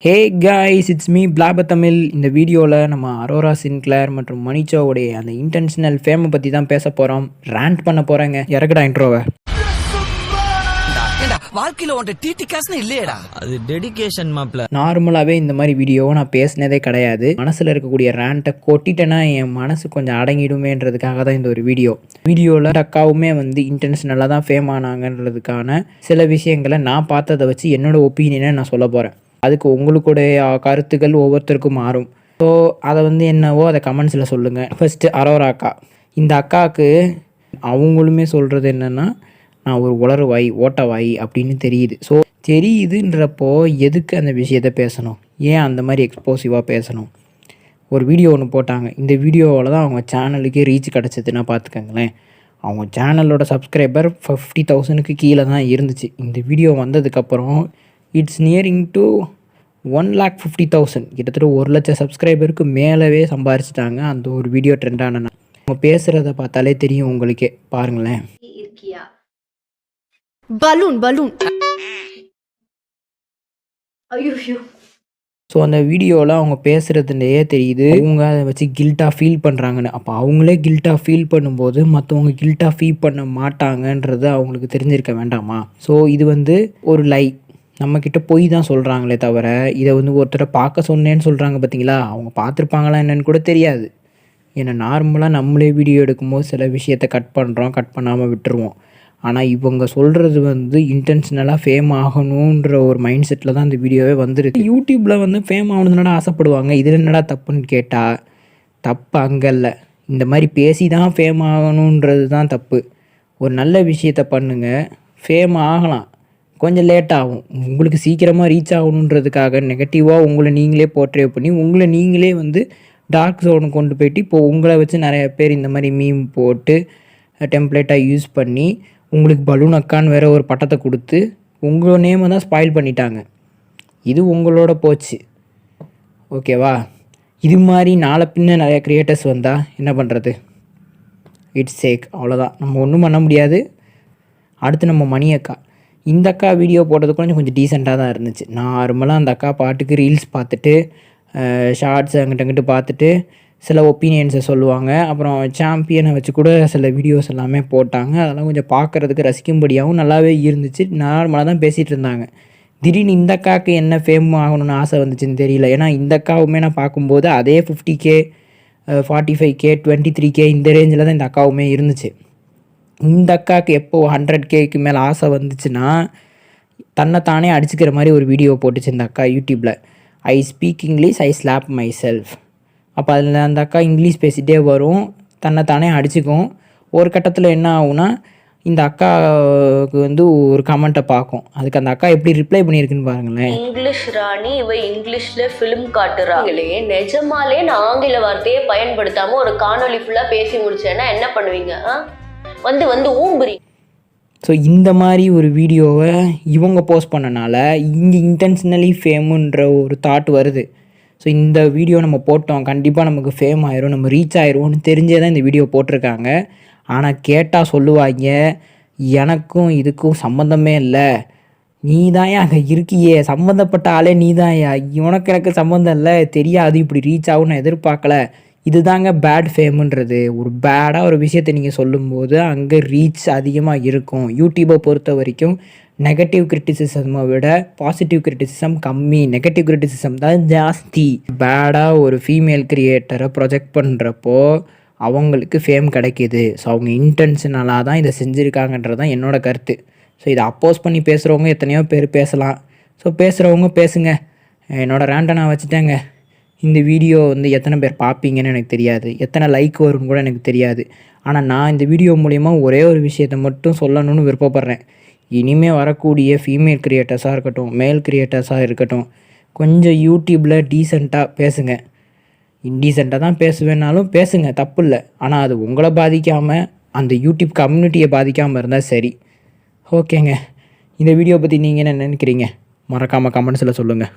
Hey guys, it's me பிளாப தமிழ். இந்த வீடியோவில் நம்ம அரோரா சின்க்ளேர் மற்றும் மணிச்சோவுடைய அந்த இன்டென்ஷனல் ஃபேமை பற்றி தான் பேச போகிறோம். ரேண்ட் பண்ண போகிறேங்க. இறக்குடா இன்ட்ரோவை. வாழ்க்கையில உன்ட டிடி காசுன்னு இல்லையடா, அது டெடிகேஷன் மாப்ள. நார்மலாகவே இந்த மாதிரி வீடியோவை நான் பேசினதே கிடையாது. மனசில் இருக்கக்கூடிய ரேண்ட்டை கொட்டிட்டேன்னா என் மனசு கொஞ்சம் அடங்கிடுமேன்றதுக்காக தான் இந்த ஒரு வீடியோவில் அக்காவுமே வந்து இன்டென்ஷனலாக தான் ஃபேம் ஆனாங்கன்றதுக்கான சில விஷயங்களை நான் பார்த்ததை வச்சு என்னோட ஒப்பீனியனை நான் சொல்ல போகிறேன். அதுக்கு உங்களுடைய கருத்துக்கள் ஒவ்வொருத்தருக்கும் மாறும். ஸோ அதை வந்து என்னவோ அதை கமெண்ட்ஸில் சொல்லுங்கள். ஃபஸ்ட்டு அரோரா அக்கா. இந்த அக்காவுக்கு அவங்களுமே சொல்கிறது என்னென்னா, நான் ஒரு உளறுவாய் ஓட்டவாய் அப்படின்னு தெரியுது. ஸோ தெரியுதுன்றப்போ எதுக்கு அந்த விஷயத்த பேசணும்? ஏன் அந்த மாதிரி எக்ஸ்போசிவாக பேசணும்? ஒரு வீடியோ ஒன்று போட்டாங்க. இந்த வீடியோவில் தான் அவங்க சேனலுக்கே ரீச் கிடச்சிதுன்னா பார்த்துக்கங்களேன். அவங்க சேனலோட சப்ஸ்கிரைபர் 50,000க்கு கீழே தான் இருந்துச்சு. இந்த வீடியோ வந்ததுக்கப்புறம் இட்ஸ் நியரிங் டு 1,50,000, கிட்டத்தட்ட 1,00,000 சப்ஸ்கிரைபருக்கு மேலவே சம்பாரிச்சிட்டாங்க. அந்த ஒரு வீடியோ ட்ரெண்ட் ஆனா அவங்க பேசுகிறத பார்த்தாலே தெரியும் உங்களுக்கே. பாருங்களேன். பலூன் ஐயோ. ஸோ அந்த வீடியோவில் அவங்க பேசுகிறதுலேயே தெரியுது அவங்க அதை வச்சு கில்ட்டாக ஃபீல் பண்ணுறாங்கன்னு. அப்போ அவங்களே கில்ட்டாக ஃபீல் பண்ணும்போது மற்றவங்க கில்ட்டாக ஃபீல் பண்ண மாட்டாங்கன்றது அவங்களுக்கு தெரிஞ்சிருக்க வேண்டாமா? ஸோ இது வந்து ஒரு லை. நம்மக்கிட்ட போய் தான் சொல்கிறாங்களே தவிர இதை வந்து ஒருத்தரை பார்க்க சொன்னேன்னு சொல்கிறாங்க பார்த்தீங்களா? அவங்க பார்த்துருப்பாங்களா என்னன்னு கூட தெரியாது. ஏன்னா நார்மலாக நம்மளே வீடியோ எடுக்கும்போது சில விஷயத்தை கட் பண்ணுறோம், கட் பண்ணாமல் விட்டுருவோம். ஆனால் இவங்க சொல்கிறது வந்து இன்டென்ஷனலாக ஃபேம் ஆகணுன்ற ஒரு மைண்ட் செட்டில் தான் இந்த வீடியோவே வந்துருக்கு. யூடியூப்பில் வந்து ஃபேம் ஆகணுதுனால ஆசைப்படுவாங்க. இதில் என்னடா தப்புன்னு கேட்டால், தப்பு அங்கே இல்லை. இந்த மாதிரி பேசி தான் ஃபேம் ஆகணுன்றது தான் தப்பு. ஒரு நல்ல விஷயத்த பண்ணுங்கள், ஃபேம் ஆகலாம். கொஞ்சம் லேட் ஆகும். உங்களுக்கு சீக்கிரமாக ரீச் ஆகணுன்றதுக்காக நெகட்டிவாக உங்களை நீங்களே போர்ட்ரே பண்ணி உங்களை நீங்களே வந்து டார்க் ஜோனு கொண்டு போயிட்டு இப்போது உங்களை வச்சு நிறைய பேர் இந்த மாதிரி மீம் போட்டு டெம்ப்ளேட்டாக யூஸ் பண்ணி உங்களுக்கு பலூன் அக்கான்னு வேறு ஒரு பட்டத்தை கொடுத்து உங்கள் நேமை தான் ஸ்பாயில் பண்ணிட்டாங்க. இது உங்களோட போச்சு. ஓகேவா? இது மாதிரி நாளை பின்ன நிறைய க்ரியேட்டர்ஸ் வந்தால் என்ன பண்ணுறது? இட்ஸ் சேக், அவ்வளோதான். நம்ம ஒன்றும் பண்ண முடியாது. அடுத்து நம்ம மணி அக்கா. இந்த அக்கா வீடியோ போட்டது கொஞ்சம் டீசெண்டாக தான் இருந்துச்சு. நார்மலாக அந்த அக்கா பாட்டுக்கு ரீல்ஸ் பார்த்துட்டு ஷார்ட்ஸ் அங்கிட்டு பார்த்துட்டு சில ஒப்பீனியன்ஸை சொல்லுவாங்க. அப்புறம் சாம்பியனை வச்சு கூட சில வீடியோஸ் எல்லாமே போட்டாங்க. அதெல்லாம் கொஞ்சம் பார்க்குறதுக்கு ரசிக்கும்படியாகவும் நல்லாவே இருந்துச்சு. நார்மலாக தான் பேசிகிட்டு இருந்தாங்க. திடீர்னு இந்த அக்காவுக்கு என்ன ஃபேம் ஆகணும்னு ஆசை வந்துச்சுன்னு தெரியல. ஏன்னா இந்த அக்காவுமே நான் பார்க்கும்போது அதே 50K 45K 23K இந்த ரேஞ்சில் தான் இந்த அக்காவுமே இருந்துச்சு. இந்த அக்காவுக்கு எப்போ 100Kக்கு மேலே ஆசை வந்துச்சுன்னா தன்னைத்தானே அடிச்சுக்கிற மாதிரி ஒரு வீடியோ போட்டுச்சு இந்த அக்கா யூடியூப்பில். I speak English, I slab my self. அப்போ அதில் அந்த அக்கா இங்கிலீஷ் பேசிகிட்டே வரும், தன்னைத்தானே அடிச்சுக்கும். ஒரு கட்டத்தில் என்ன ஆகும்னா இந்த அக்காவுக்கு வந்து ஒரு கமெண்ட்டை பார்க்கும். அதுக்கு அந்த அக்கா எப்படி ரிப்ளை பண்ணியிருக்குன்னு பாருங்களேன். இங்கிலீஷ் ராணி இவ இங்கிலீஷ்ல ஃபிலிம் காட்டுறாங்களே, நிஜமாலே நான் ஆங்கில வார்த்தையே பயன்படுத்தாம ஒரு காணொலி ஃபுல்லாக பேசி முடிச்சேன்னா என்ன பண்ணுவீங்க? வந்து ஊம்புறி. ஸோ இந்த மாதிரி ஒரு வீடியோவை இவங்க போஸ்ட் பண்ணனால இங்கே இன்டென்ஷனலி ஃபேமுன்ற ஒரு தாட் வருது. ஸோ இந்த வீடியோ நம்ம போட்டோம், கண்டிப்பாக நமக்கு ஃபேம் ஆயிரும், நம்ம ரீச் ஆயிடும்னு தெரிஞ்சே தான் இந்த வீடியோ போட்டிருக்காங்க. ஆனால் கேட்டால் சொல்லுவாங்க, எனக்கும் இதுக்கும் சம்மந்தமே இல்லை, நீ தாயா அங்கே இருக்கியே, சம்மந்தப்பட்ட ஆளே நீ தாயா, உனக்கு எனக்கு சம்மந்தம் இல்லை, தெரியாது, இப்படி ரீச் ஆகும்னு நான் எதிர்பார்க்கல. இதுதாங்க பேட் ஃபேமுன்றது. ஒரு பேடாக ஒரு விஷயத்தை நீங்கள் சொல்லும்போது அங்கே ரீச் அதிகமாக இருக்கும். யூடியூப்பை பொறுத்த வரைக்கும் நெகட்டிவ் கிரிட்டிசிசமை விட பாசிட்டிவ் கிரிட்டிசிசம் கம்மி, நெகட்டிவ் கிரிட்டிசிசம் தான் ஜாஸ்தி. பேடாக ஒரு ஃபீமேல் கிரியேட்டரை ப்ரொஜெக்ட் பண்ணுறப்போ அவங்களுக்கு ஃபேம் கிடைக்கிது. ஸோ அவங்க இன்டென்ஷனலாக தான் இதை செஞ்சுருக்காங்கன்றது தான் என்னோடய கருத்து. ஸோ இதை அப்போஸ் பண்ணி பேசுகிறவங்க எத்தனையோ பேர் பேசலாம். ஸோ பேசுகிறவங்க பேசுங்க. என்னோடய ரேண்டை நான் வச்சுட்டேங்க. இந்த வீடியோ வந்து எத்தனை பேர் பார்ப்பீங்கன்னு எனக்கு தெரியாது, எத்தனை லைக் வரும்னு கூட எனக்கு தெரியாது. ஆனால் நான் இந்த வீடியோ மூலிமா ஒரே ஒரு விஷயத்தை மட்டும் சொல்லணும்னு விருப்பப்படுறேன். இனிமேல் வரக்கூடிய ஃபீமேல் கிரியேட்டர்ஸாக இருக்கட்டும், மேல் கிரியேட்டர்ஸாக இருக்கட்டும், கொஞ்சம் யூடியூப்பில் டீசெண்டாக பேசுங்க. இன்டீசெண்டாக தான் பேசுவேனாலும் பேசுங்க, தப்பு இல்லை. ஆனால் அது உங்களை பாதிக்காமல் அந்த யூடியூப் கம்யூனிட்டியை பாதிக்காமல் இருந்தால் சரி. ஓகேங்க, இந்த வீடியோ பற்றி நீங்கள் என்ன நினைக்கிறீங்க? மறக்காமல் கமெண்ட்ஸில் சொல்லுங்கள்.